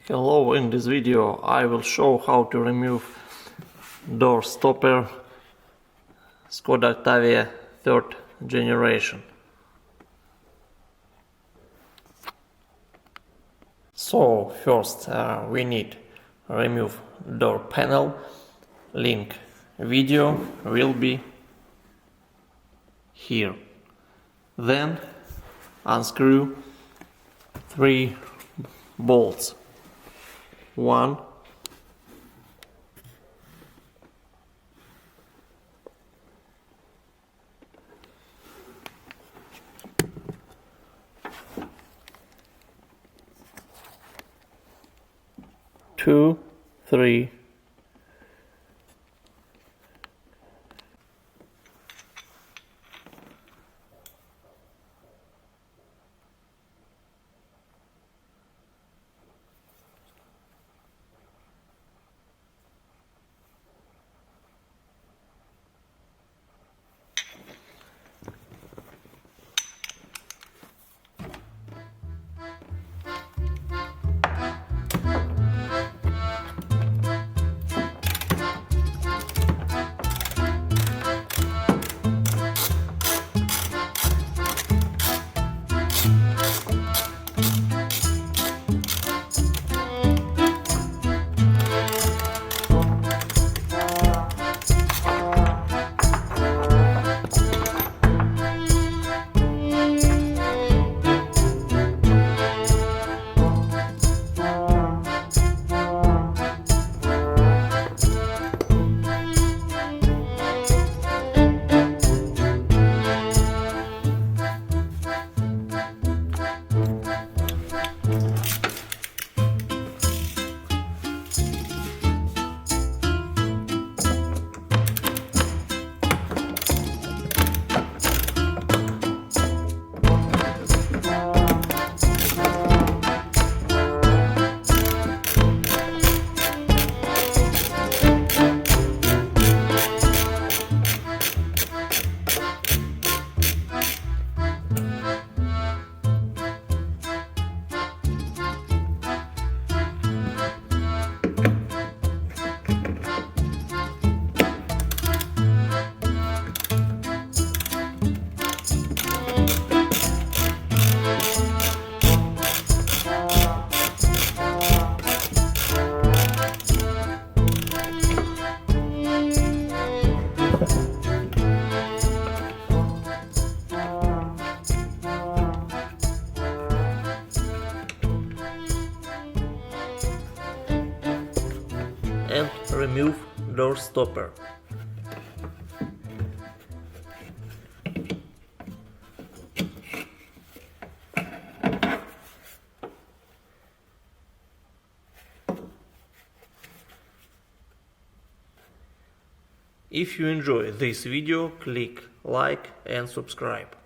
Hello, in this video I will show how to remove door stopper Skoda Octavia 3rd generation. So first we need remove door panel. Link video will be here. Then unscrew 3 bolts. 1, 2, 3, and remove door stopper. If you enjoy this video, click like and subscribe.